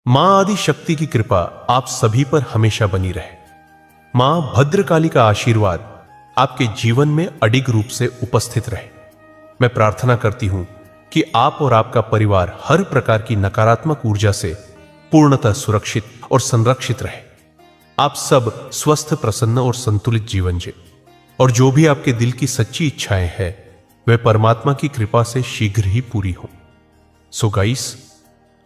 मां आदि शक्ति की कृपा आप सभी पर हमेशा बनी रहे। मां भद्रकाली का आशीर्वाद आपके जीवन में अडिग रूप से उपस्थित रहे। मैं प्रार्थना करती हूं कि आप और आपका परिवार हर प्रकार की नकारात्मक ऊर्जा से पूर्णतः सुरक्षित और संरक्षित रहे। आप सब स्वस्थ, प्रसन्न और संतुलित जीवन जिए और जो भी आपके दिल की सच्ची इच्छाएं हैं वे परमात्मा की कृपा से शीघ्र ही पूरी हो। सो गाइस,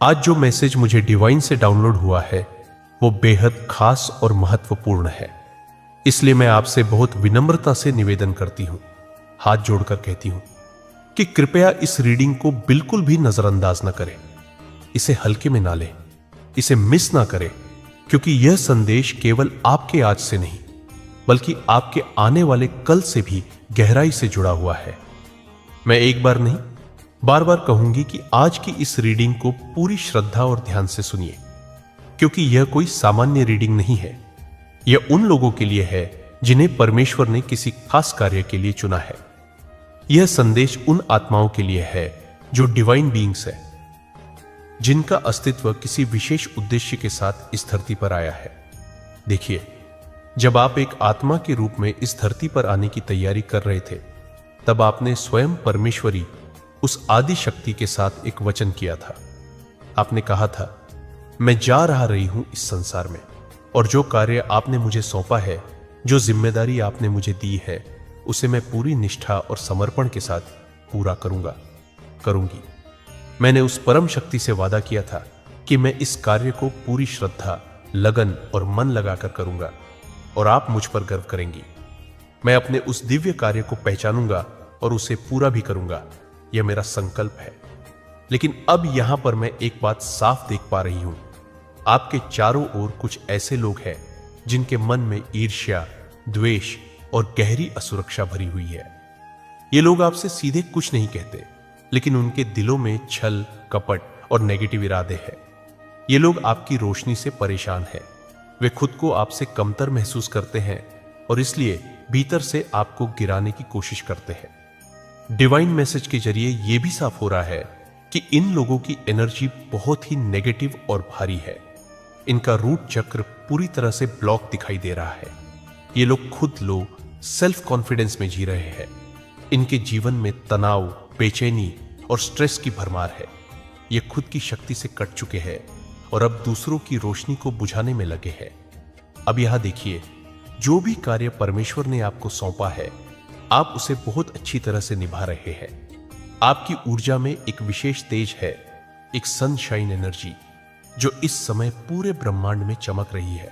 आज जो मैसेज मुझे डिवाइन से डाउनलोड हुआ है वो बेहद खास और महत्वपूर्ण है। इसलिए मैं आपसे बहुत विनम्रता से निवेदन करती हूं, हाथ जोड़कर कहती हूं कि कृपया इस रीडिंग को बिल्कुल भी नजरअंदाज न करें, इसे हल्के में ना लें, इसे मिस ना करें, क्योंकि यह संदेश केवल आपके आज से नहीं बल्कि आपके आने वाले कल से भी गहराई से जुड़ा हुआ है। मैं एक बार नहीं बार बार कहूंगी कि आज की इस रीडिंग को पूरी श्रद्धा और ध्यान से सुनिए, क्योंकि यह कोई सामान्य रीडिंग नहीं है। यह उन लोगों के लिए है जिन्हें परमेश्वर ने किसी खास कार्य के लिए चुना है। यह संदेश उन आत्माओं के लिए है जो डिवाइन बीइंग्स है, जिनका अस्तित्व किसी विशेष उद्देश्य के साथ इस धरती पर आया है। देखिए, जब आप एक आत्मा के रूप में इस धरती पर आने की तैयारी कर रहे थे, तब आपने स्वयं परमेश्वरी उस आदि शक्ति के साथ एक वचन किया था। आपने कहा था, मैं जा रही हूं इस संसार में और जो कार्य आपने मुझे सौंपा है, जो जिम्मेदारी आपने मुझे दी है, उसे मैं पूरी निष्ठा और समर्पण के साथ पूरा करूंगी। मैंने उस परम शक्ति से वादा किया था कि मैं इस कार्य को पूरी श्रद्धा, लगन और मन लगाकर करूंगा और आप मुझ पर गर्व करेंगी। मैं अपने उस दिव्य कार्य को पहचानूंगा और उसे पूरा भी करूंगा। यह मेरा संकल्प है। लेकिन अब यहां पर मैं एक बात साफ देख पा रही हूं, आपके चारों ओर कुछ ऐसे लोग हैं जिनके मन में ईर्ष्या, द्वेष और गहरी असुरक्षा भरी हुई है। ये लोग आपसे सीधे कुछ नहीं कहते, लेकिन उनके दिलों में छल, कपट और नेगेटिव इरादे हैं। ये लोग आपकी रोशनी से परेशान हैं। वे खुद को आपसे कमतर महसूस करते हैं और इसलिए भीतर से आपको गिराने की कोशिश करते हैं। डिवाइन मैसेज के जरिए यह भी साफ हो रहा है कि इन लोगों की एनर्जी बहुत ही नेगेटिव और भारी है। इनका रूट चक्र पूरी तरह से ब्लॉक दिखाई दे रहा है। ये लोग खुद लो, सेल्फ कॉन्फिडेंस में जी रहे हैं। इनके जीवन में तनाव, बेचैनी और स्ट्रेस की भरमार है। ये खुद की शक्ति से कट चुके हैं और अब दूसरों की रोशनी को बुझाने में लगे हैं। अब यहां देखिए, जो भी कार्य परमेश्वर ने आपको सौंपा है, आप उसे बहुत अच्छी तरह से निभा रहे हैं। आपकी ऊर्जा में एक विशेष तेज है, एक सनशाइन एनर्जी जो इस समय पूरे ब्रह्मांड में चमक रही है।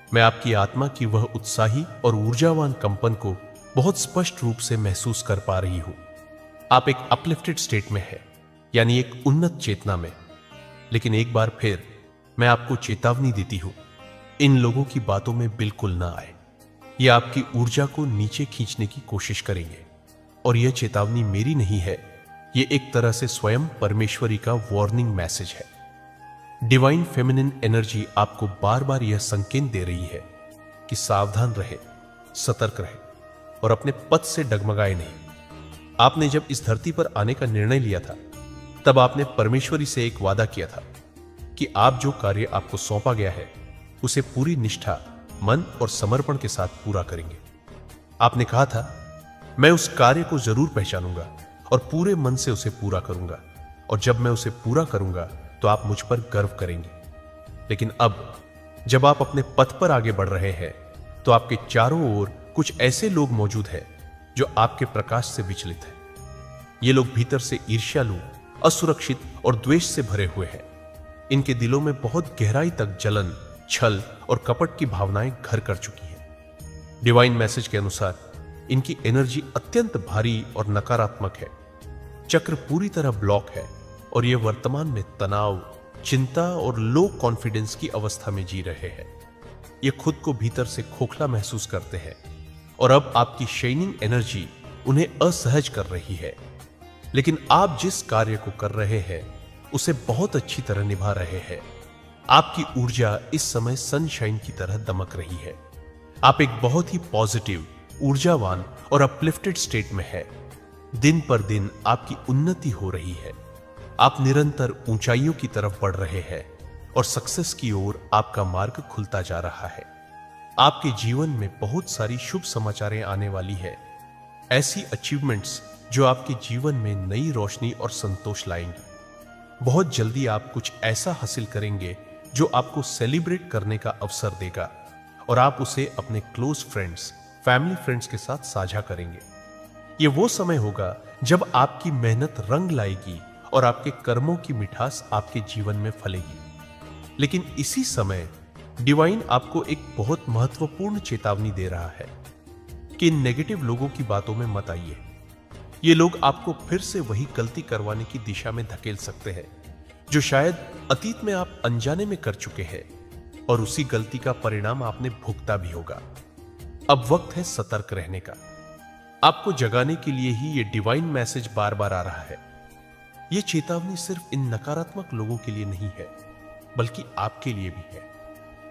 मैं आपकी आत्मा की वह उत्साही और ऊर्जावान कंपन को बहुत स्पष्ट रूप से महसूस कर पा रही हूं। आप एक अपलिफ्टेड स्टेट में है, यानी एक उन्नत चेतना में। लेकिन एक बार फिर मैं आपको चेतावनी देती हूं, इन लोगों की बातों में बिल्कुल ना आए। ये आपकी ऊर्जा को नीचे खींचने की कोशिश करेंगे और यह चेतावनी मेरी नहीं है, यह एक तरह से स्वयं परमेश्वरी का वार्निंग मैसेज है। डिवाइन फेमिनिन एनर्जी आपको बार बार यह संकेत दे रही है कि सावधान रहे, सतर्क रहे और अपने पथ से डगमगाए नहीं। आपने जब इस धरती पर आने का निर्णय लिया था, तब आपने परमेश्वरी से एक वादा किया था कि आप जो कार्य आपको सौंपा गया है उसे पूरी निष्ठा, मन और समर्पण के साथ पूरा करेंगे। आपने कहा था, मैं उस कार्य को जरूर पहचानूंगा और पूरे मन से उसे पूरा करूंगा और जब मैं उसे पूरा करूंगा तो आप मुझ पर गर्व करेंगे। लेकिन अब जब आप अपने पथ पर आगे बढ़ रहे हैं तो आपके चारों ओर कुछ ऐसे लोग मौजूद हैं जो आपके प्रकाश से विचलित हैं। ये लोग भीतर से ईर्ष्यालु, असुरक्षित और द्वेष से भरे हुए हैं। इनके दिलों में बहुत गहराई तक जलन, छल और कपट की भावनाएं घर कर चुकी हैं। डिवाइन मैसेज के अनुसार इनकी एनर्जी अत्यंत भारी और नकारात्मक है। चक्र पूरी तरह ब्लॉक है और ये वर्तमान में तनाव, चिंता और लो कॉन्फिडेंस की अवस्था में जी रहे हैं। ये खुद को भीतर से खोखला महसूस करते हैं और अब आपकी शाइनिंग एनर्जी उन्हें असहज कर रही है। लेकिन आप जिस कार्य को कर रहे हैं उसे बहुत अच्छी तरह निभा रहे हैं। आपकी ऊर्जा इस समय सनशाइन की तरह दमक रही है। आप एक बहुत ही पॉजिटिव, ऊर्जावान और अपलिफ्टेड स्टेट में है। दिन पर दिन आपकी उन्नति हो रही है। आप निरंतर ऊंचाइयों की तरफ बढ़ रहे हैं और सक्सेस की ओर आपका मार्ग खुलता जा रहा है। आपके जीवन में बहुत सारी शुभ समाचारें आने वाली है, ऐसी अचीवमेंट्स जो आपके जीवन में नई रोशनी और संतोष लाएंगी। बहुत जल्दी आप कुछ ऐसा हासिल करेंगे जो आपको सेलिब्रेट करने का अवसर देगा और आप उसे अपने क्लोज फ्रेंड्स, फैमिली फ्रेंड्स के साथ साझा करेंगे। ये वो समय होगा जब आपकी मेहनत रंग लाएगी और आपके कर्मों की मिठास आपके जीवन में फलेगी। लेकिन इसी समय डिवाइन आपको एक बहुत महत्वपूर्ण चेतावनी दे रहा है कि इन नेगेटिव लोगों की बातों में मत आइए। ये लोग आपको फिर से वही गलती करवाने की दिशा में धकेल सकते हैं जो शायद अतीत में आप अनजाने में कर चुके हैं, और उसी गलती का परिणाम आपने भुगता भी होगा। अब वक्त है सतर्क रहने का। आपको जगाने के लिए ही ये डिवाइन मैसेज बार बार आ रहा है। ये चेतावनी सिर्फ इन नकारात्मक लोगों के लिए नहीं है, बल्कि आपके लिए भी है,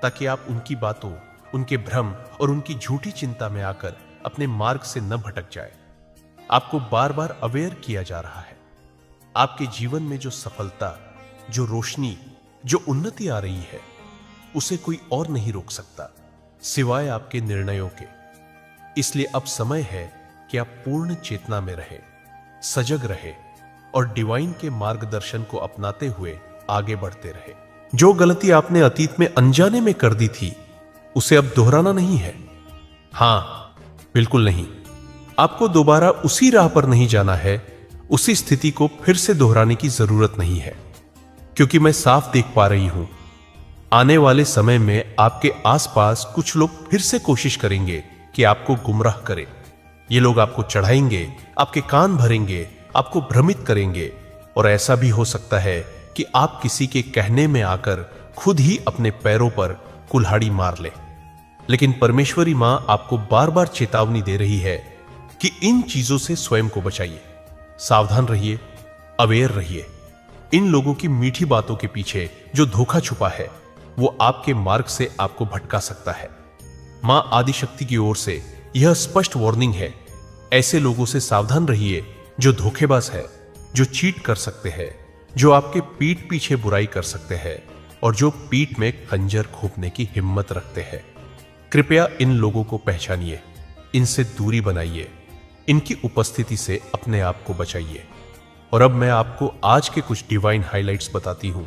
ताकि आप उनकी बातों, उनके भ्रम और उनकी झूठी चिंता में आकर अपने मार्ग से न भटक जाए। आपको बार बार अवेयर किया जा रहा है। आपके जीवन में जो सफलता, जो रोशनी, जो उन्नति आ रही है, उसे कोई और नहीं रोक सकता सिवाय आपके निर्णयों के। इसलिए अब समय है कि आप पूर्ण चेतना में रहे, सजग रहे और डिवाइन के मार्गदर्शन को अपनाते हुए आगे बढ़ते रहे। जो गलती आपने अतीत में अनजाने में कर दी थी, उसे अब दोहराना नहीं है। हां, बिल्कुल नहीं। आपको दोबारा उसी राह पर नहीं जाना है, उसी स्थिति को फिर से दोहराने की जरूरत नहीं है, क्योंकि मैं साफ देख पा रही हूं आने वाले समय में आपके आसपास कुछ लोग फिर से कोशिश करेंगे कि आपको गुमराह करें। ये लोग आपको चढ़ाएंगे, आपके कान भरेंगे, आपको भ्रमित करेंगे, और ऐसा भी हो सकता है कि आप किसी के कहने में आकर खुद ही अपने पैरों पर कुल्हाड़ी मार ले। लेकिन परमेश्वरी मां आपको बार बार चेतावनी दे रही है कि इन चीजों से स्वयं को बचाइए। सावधान रहिए, अवेयर रहिए। इन लोगों की मीठी बातों के पीछे जो धोखा छुपा है, वो आपके मार्ग से आपको भटका सकता है। मां आदिशक्ति की ओर से यह स्पष्ट वार्निंग है। ऐसे लोगों से सावधान रहिए जो धोखेबाज है, जो चीट कर सकते हैं, जो आपके पीठ पीछे बुराई कर सकते हैं और जो पीठ में खंजर घोंपने की हिम्मत रखते हैं। कृपया इन लोगों को पहचानिए, इनसे दूरी बनाइए, इनकी उपस्थिति से अपने आप को बचाइए। और अब मैं आपको आज के कुछ डिवाइन हाइलाइट्स बताती हूं,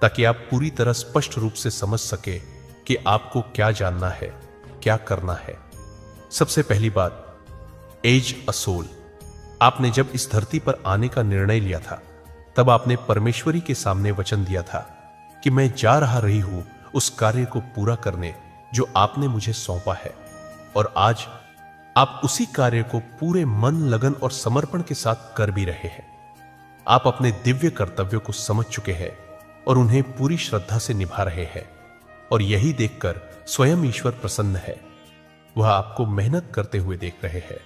ताकि आप पूरी तरह स्पष्ट रूप से समझ सके कि आपको क्या जानना है, क्या करना है। सबसे पहली बात, एज अ सोल। आपने जब इस धरती पर आने का निर्णय लिया था, तब आपने परमेश्वरी के सामने वचन दिया था कि मैं जा रही हूं उस कार्य को पूरा करने जो आपने मुझे सौंपा है। और आज आप उसी कार्य को पूरे मन, लगन और समर्पण के साथ कर भी रहे हैं। आप अपने दिव्य कर्तव्यों को समझ चुके हैं और उन्हें पूरी श्रद्धा से निभा रहे हैं, और यही देखकर स्वयं ईश्वर प्रसन्न है। वह आपको मेहनत करते हुए देख रहे हैं,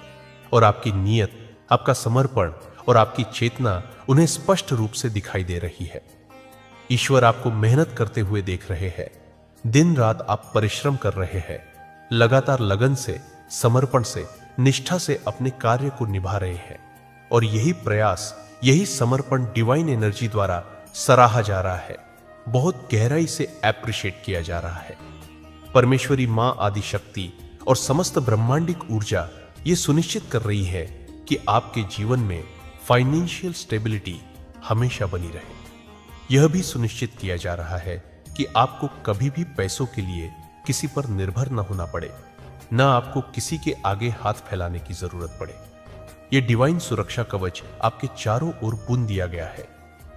और आपकी नीयत, आपका समर्पण और आपकी चेतना उन्हें स्पष्ट रूप से दिखाई दे रही है। ईश्वर आपको मेहनत करते हुए देख रहे हैं। दिन रात आप परिश्रम कर रहे हैं, लगातार लगन से, समर्पण से, निष्ठा से अपने कार्य को निभा रहे हैं, और यही प्रयास, यही समर्पण डिवाइन एनर्जी द्वारा सराहा जा रहा है, बहुत गहराई से एप्रिशिएट किया जा रहा है। परमेश्वरी मां आदिशक्ति और समस्त ब्रह्मांडिक ऊर्जा ये सुनिश्चित कर रही है कि आपके जीवन में फाइनेंशियल स्टेबिलिटी हमेशा बनी रहे। यह भी सुनिश्चित किया जा रहा है कि आपको कभी भी पैसों के लिए किसी पर निर्भर न होना पड़े, न आपको किसी के आगे हाथ फैलाने की जरूरत पड़े। यह डिवाइन सुरक्षा कवच आपके चारों ओर बुन दिया गया है,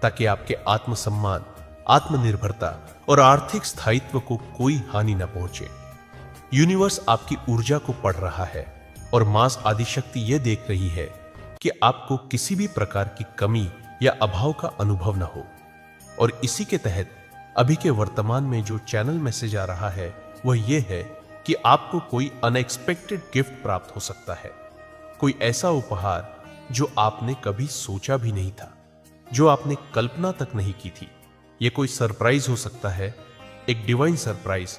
ताकि आपके आत्मसम्मान, आत्मनिर्भरता और आर्थिक स्थायित्व को कोई हानि न पहुंचे। यूनिवर्स आपकी ऊर्जा को पढ़ रहा है, और मास आदिशक्ति यह देख रही है कि आपको किसी भी प्रकार की कमी या अभाव का अनुभव न हो। और इसी के तहत अभी के वर्तमान में जो चैनल मैसेज आ रहा है, वह यह है कि आपको कोई अनएक्सपेक्टेड गिफ्ट प्राप्त हो सकता है, कोई ऐसा उपहार जो आपने कभी सोचा भी नहीं था, जो आपने कल्पना तक नहीं की थी। यह कोई सरप्राइज हो सकता है, एक डिवाइन सरप्राइज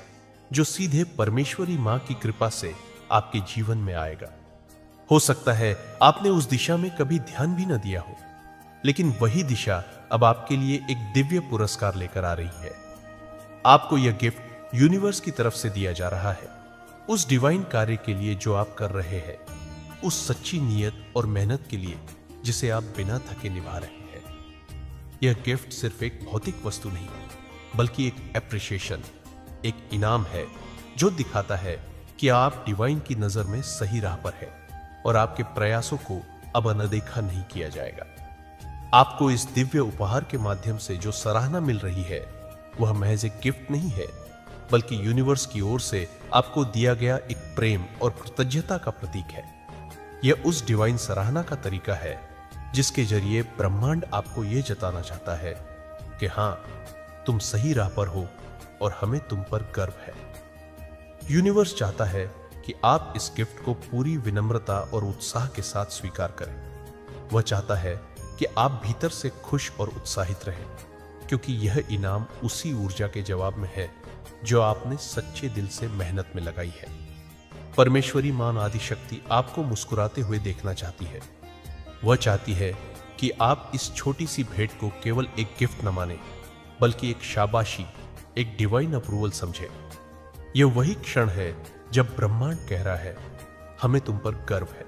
जो सीधे परमेश्वरी मां की कृपा से आपके जीवन में आएगा। हो सकता है आपने उस दिशा में कभी ध्यान भी न दिया हो, लेकिन वही दिशा अब आपके लिए एक दिव्य पुरस्कार लेकर आ रही है। आपको यह गिफ्ट यूनिवर्स की तरफ से दिया जा रहा है उस डिवाइन कार्य के लिए जो आप कर रहे हैं, उस सच्ची नीयत और मेहनत के लिए जिसे आप बिना थके निभा रहे हैं। यह गिफ्ट सिर्फ एक भौतिक वस्तु नहीं बल्कि एक एप्रिशिएशन, एक इनाम है जो दिखाता है कि आप डिवाइन की नजर में सही राह पर है और आपके प्रयासों को अब अनदेखा नहीं किया जाएगा। आपको इस दिव्य उपहार के माध्यम से जो सराहना मिल रही है वह महज एक गिफ्ट नहीं है बल्कि यूनिवर्स की ओर से आपको दिया गया एक प्रेम और कृतज्ञता का प्रतीक है। यह उस डिवाइन सराहना का तरीका है जिसके जरिए ब्रह्मांड आपको यह जताना चाहता है कि हां, तुम सही राह पर हो और हमें तुम पर गर्व है। यूनिवर्स चाहता है कि आप इस गिफ्ट को पूरी विनम्रता और उत्साह के साथ स्वीकार करें। वह चाहता है कि आप भीतर से खुश और उत्साहित रहें, क्योंकि यह इनाम उसी ऊर्जा के जवाब में है जो आपने सच्चे दिल से मेहनत में लगाई है। परमेश्वरी मां आदिशक्ति आपको मुस्कुराते हुए देखना चाहती है। वह चाहती है कि आप इस छोटी सी भेंट को केवल एक गिफ्ट न माने बल्कि एक शाबाशी, एक डिवाइन अप्रूवल समझे। यह वही क्षण है जब ब्रह्मांड कह रहा है, हमें तुम पर गर्व है।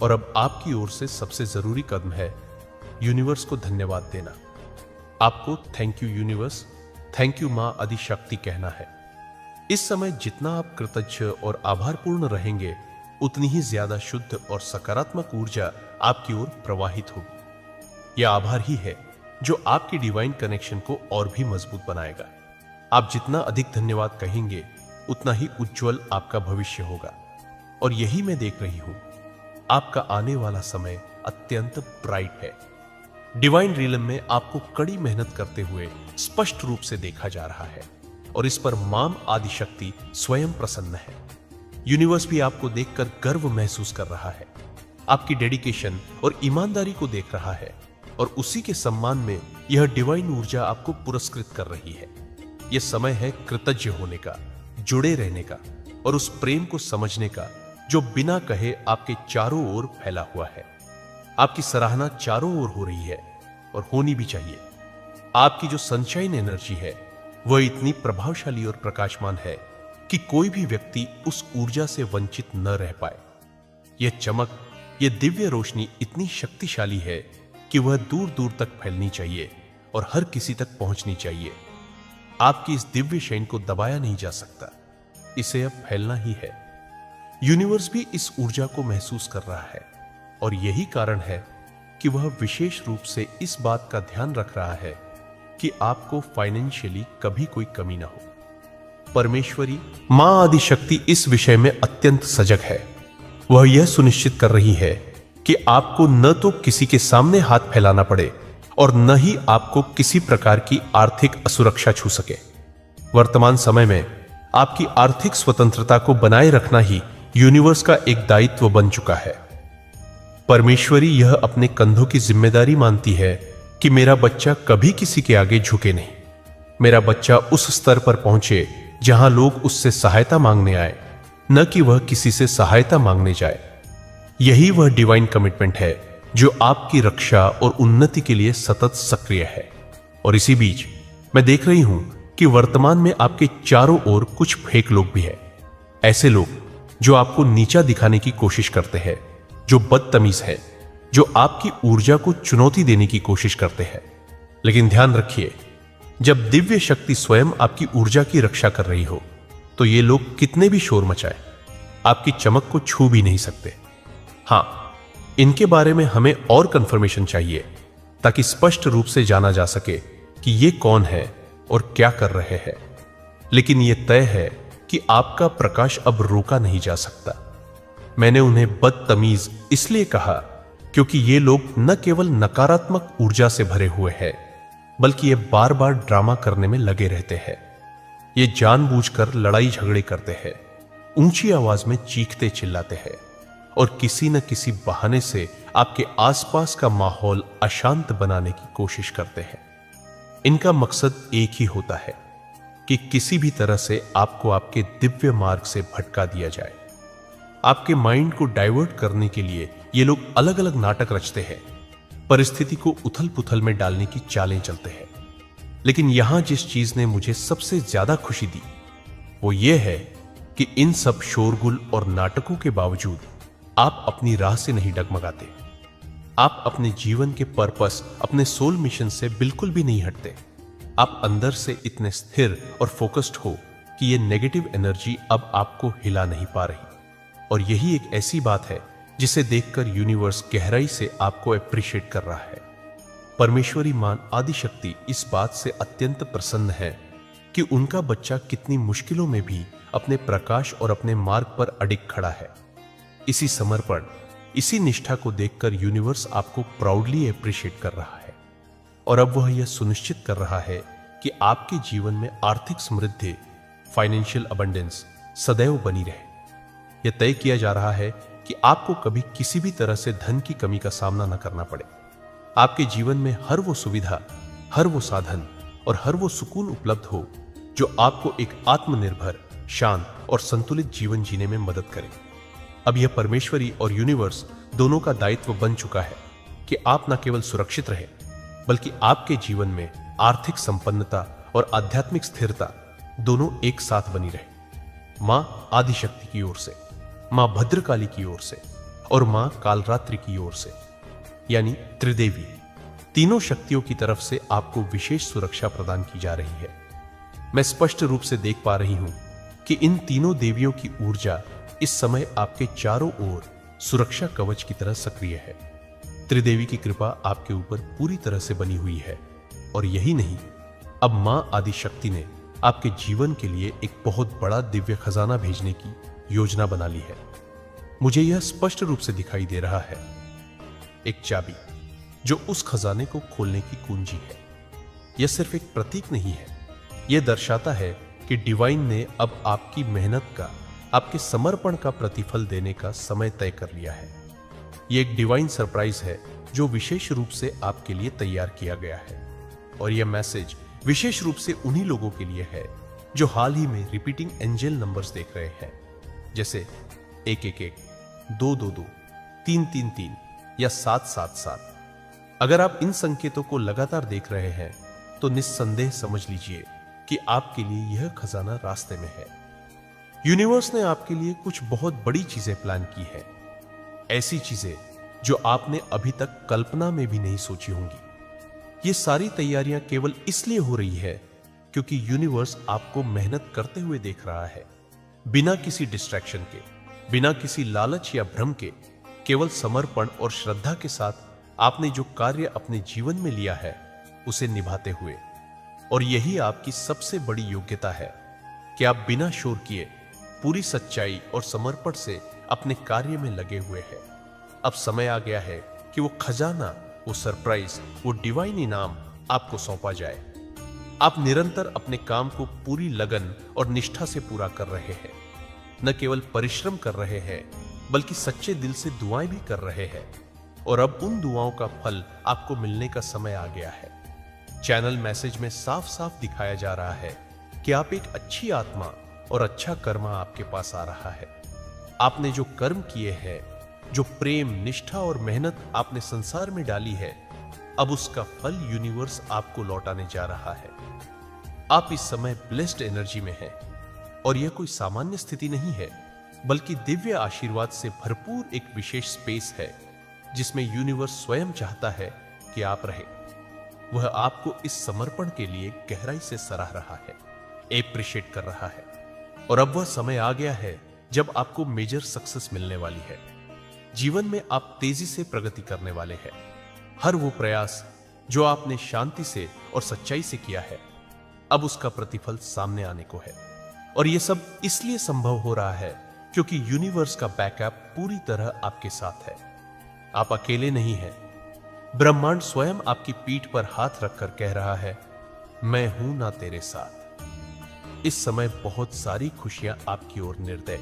और अब आपकी ओर से सबसे जरूरी कदम है यूनिवर्स को धन्यवाद देना। आपको thank you universe, thank you मां आदिशक्ति कहना है। इस समय जितना आप कृतज्ञ और आभारपूर्ण रहेंगे उतनी ही ज्यादा शुद्ध और सकारात्मक ऊर्जा आपकी ओर प्रवाहित होगी। यह आभार ही है जो आपकी डिवाइन कनेक्शन को और भी मजबूत बनाएगा। आप जितना अधिक धन्यवाद कहेंगे उतना ही उज्जवल आपका भविष्य होगा। और यही मैं देख रही हूं, आपका आने वाला समय अत्यंत ब्राइट है। डिवाइन रियलम में आपको कड़ी मेहनत करते हुए स्पष्ट रूप से देखा जा रहा है और इस पर मां आदिशक्ति स्वयं प्रसन्न है। यूनिवर्स भी आपको देखकर गर्व महसूस कर रहा है, आपकी डेडिकेशन और ईमानदारी को देख रहा है और उसी के सम्मान में यह डिवाइन ऊर्जा आपको पुरस्कृत कर रही है। यह समय है कृतज्ञ होने का, जुड़े रहने का और उस प्रेम को समझने का जो बिना कहे आपके चारों ओर फैला हुआ है। आपकी सराहना चारों ओर हो रही है और होनी भी चाहिए। आपकी जो सनशाइन एनर्जी है वह इतनी प्रभावशाली और प्रकाशमान है कि कोई भी व्यक्ति उस ऊर्जा से वंचित न रह पाए। यह चमक, यह दिव्य रोशनी इतनी शक्तिशाली है कि वह दूर दूर तक फैलनी चाहिए और हर किसी तक पहुंचनी चाहिए। आपकी इस दिव्य शैन को दबाया नहीं जा सकता, इसे अब फैलना ही है। यूनिवर्स भी इस ऊर्जा को महसूस कर रहा है और यही कारण है कि वह विशेष रूप से इस बात का ध्यान रख रहा है कि आपको फाइनेंशियली कभी कोई कमी ना हो। परमेश्वरी मां आदिशक्ति इस विषय में अत्यंत सजग है। वह यह सुनिश्चित कर रही है कि आपको न तो किसी के सामने हाथ फैलाना पड़े और न ही आपको किसी प्रकार की आर्थिक असुरक्षा छू सके। वर्तमान समय में आपकी आर्थिक स्वतंत्रता को बनाए रखना ही यूनिवर्स का एक दायित्व बन चुका है। परमेश्वरी यह अपने कंधों की जिम्मेदारी मानती है कि मेरा बच्चा कभी किसी के आगे झुके नहीं। मेरा बच्चा उस स्तर पर पहुंचे जहां लोग उससे सहायता मांगने आए, न कि वह किसी से सहायता मांगने जाए। यही वह डिवाइन कमिटमेंट है जो आपकी रक्षा और उन्नति के लिए सतत सक्रिय है। और इसी बीच मैं देख रही हूं कि वर्तमान में आपके चारों ओर कुछ फेक लोग भी हैं। ऐसे लोग जो आपको नीचा दिखाने की कोशिश करते हैं, जो बदतमीज है, जो आपकी ऊर्जा को चुनौती देने की कोशिश करते हैं। लेकिन ध्यान रखिए, जब दिव्य शक्ति स्वयं आपकी ऊर्जा की रक्षा कर रही हो तो ये लोग कितने भी शोर मचाए आपकी चमक को छू भी नहीं सकते। हां, इनके बारे में हमें और कंफर्मेशन चाहिए ताकि स्पष्ट रूप से जाना जा सके कि ये कौन है और क्या कर रहे हैं। लेकिन यह तय है कि आपका प्रकाश अब रोका नहीं जा सकता। मैंने उन्हें बदतमीज इसलिए कहा क्योंकि ये लोग न केवल नकारात्मक ऊर्जा से भरे हुए हैं बल्कि ये बार बार ड्रामा करने में लगे रहते हैं। ये जानबूझकर लड़ाई झगड़े करते हैं, ऊंची आवाज में चीखते चिल्लाते हैं और किसी न किसी बहाने से आपके आसपास का माहौल अशांत बनाने की कोशिश करते हैं। इनका मकसद एक ही होता है कि किसी भी तरह से आपको आपके दिव्य मार्ग से भटका दिया जाए। आपके माइंड को डाइवर्ट करने के लिए ये लोग अलग अलग नाटक रचते हैं, परिस्थिति को उथल पुथल में डालने की चालें चलते हैं। लेकिन यहां जिस चीज ने मुझे सबसे ज्यादा खुशी दी वो ये है कि इन सब शोरगुल और नाटकों के बावजूद आप अपनी राह से नहीं डगमगाते। आप अपने जीवन के पर्पस, अपने सोल मिशन से बिल्कुल भी नहीं हटते। आप अंदर से इतने स्थिर और फोकस्ड हो कि ये नेगेटिव एनर्जी अब आपको हिला नहीं पा रही। और यही एक ऐसी बात है जिसे देखकर यूनिवर्स गहराई से आपको अप्रिशिएट कर रहा है। परमेश्वरी मां आदिशक्ति इस बात से अत्यंत प्रसन्न है कि उनका बच्चा कितनी मुश्किलों में भी अपने प्रकाश और अपने मार्ग पर अडिग खड़ा है। इसी समर्पण, इसी निष्ठा को देखकर यूनिवर्स आपको प्राउडली अप्रिशिएट कर रहा है। और अब वह यह सुनिश्चित कर रहा है कि आपके जीवन में आर्थिक समृद्धि, फाइनेंशियल अबंडेंस सदैव बनी रहे। यह तय किया जा रहा है कि आपको कभी किसी भी तरह से धन की कमी का सामना न करना पड़े। आपके जीवन में हर वो सुविधा, हर वो साधन और हर वो सुकून उपलब्ध हो जो आपको एक आत्मनिर्भर, शांत और संतुलित जीवन जीने में मदद करे। अब यह परमेश्वरी और यूनिवर्स दोनों का दायित्व बन चुका है कि आप न केवल सुरक्षित रहे बल्कि आपके जीवन में आर्थिक संपन्नता और आध्यात्मिक स्थिरता दोनों एक साथ बनी रहे। मां आदिशक्ति की ओर से, मां भद्रकाली की ओर से और मां कालरात्रि की ओर से, यानी त्रिदेवी, तीनों शक्तियों की तरफ से आपको विशेष सुरक्षा प्रदान की जा रही है। मैं स्पष्ट रूप से देख पा रही हूं कि इन तीनों देवियों की ऊर्जा इस समय आपके चारों ओर सुरक्षा कवच की तरह सक्रिय है। त्रिदेवी की कृपा आपके ऊपर पूरी तरह से बनी हुई है। और यही नहीं, अब मां आदिशक्ति ने आपके जीवन के लिए एक बहुत बड़ा दिव्य खजाना भेजने की योजना बना ली है। मुझे यह स्पष्ट रूप से दिखाई दे रहा है, एक चाबी जो उस खजाने को खोलने की कुंजी है। यह सिर्फ एक प्रतीक नहीं है, यह दर्शाता है कि डिवाइन ने अब आपकी मेहनत का, आपके समर्पण का प्रतिफल देने का समय तय कर लिया है। यह एक डिवाइन सरप्राइज है जो विशेष रूप से आपके लिए तैयार किया गया है। और यह मैसेज विशेष रूप से उन्हीं लोगों के लिए है जो हाल ही में रिपीटिंग एंजल नंबर्स देख रहे हैं, जैसे 111, 222, 333 या 777। अगर आप इन संकेतों को लगातार देख रहे हैं तो निस्संदेह समझ लीजिए कि आपके लिए यह खजाना रास्ते में है। यूनिवर्स ने आपके लिए कुछ बहुत बड़ी चीजें प्लान की है, ऐसी चीजें जो आपने अभी तक कल्पना में भी नहीं सोची होंगी। ये सारी तैयारियां केवल इसलिए हो रही है क्योंकि यूनिवर्स आपको मेहनत करते हुए देख रहा है, बिना किसी डिस्ट्रैक्शन के, बिना किसी लालच या भ्रम के, केवल समर्पण और श्रद्धा के साथ आपने जो कार्य अपने जीवन में लिया है उसे निभाते हुए। और यही आपकी सबसे बड़ी योग्यता है कि आप बिना शोर किए पूरी सच्चाई और समर्पण से अपने कार्य में लगे हुए हैं। अब समय आ गया है कि वो खजाना, वो सरप्राइज, वो डिवाइन इनाम आपको सौंपा जाए। आप निरंतर अपने काम को पूरी लगन और निष्ठा से पूरा कर रहे हैं, न केवल परिश्रम कर रहे हैं बल्कि सच्चे दिल से दुआएं भी कर रहे हैं। और अब उन दुआओं का फल आपको मिलने का समय आ गया है। चैनल मैसेज में साफ साफ दिखाया जा रहा है कि आप एक अच्छी आत्मा और अच्छा कर्मा आपके पास आ रहा है। आपने जो कर्म किए हैं, जो प्रेम, निष्ठा और मेहनत आपने संसार में डाली है, अब उसका फल यूनिवर्स आपको लौटाने जा रहा है। आप इस समय ब्लेस्ड एनर्जी में हैं और यह कोई सामान्य स्थिति नहीं है बल्कि दिव्य आशीर्वाद से भरपूर एक विशेष स्पेस है जिसमें यूनिवर्स स्वयं चाहता है कि आप रहें। वह आपको इस समर्पण के लिए गहराई से सराह रहा है, एप्रिशिएट कर रहा है। और अब वह समय आ गया है जब आपको मेजर सक्सेस मिलने वाली है। जीवन में आप तेजी से प्रगति करने वाले हैं। हर वो प्रयास जो आपने शांति से और सच्चाई से किया है, अब उसका प्रतिफल सामने आने को है। और यह सब इसलिए संभव हो रहा है क्योंकि यूनिवर्स का बैकअप पूरी तरह आपके साथ है। आप अकेले नहीं हैं। ब्रह्मांड स्वयं आपकी पीठ पर हाथ रखकर कह रहा है, मैं हूं ना तेरे साथ। इस समय बहुत सारी खुशियां आपकी ओर निर्दय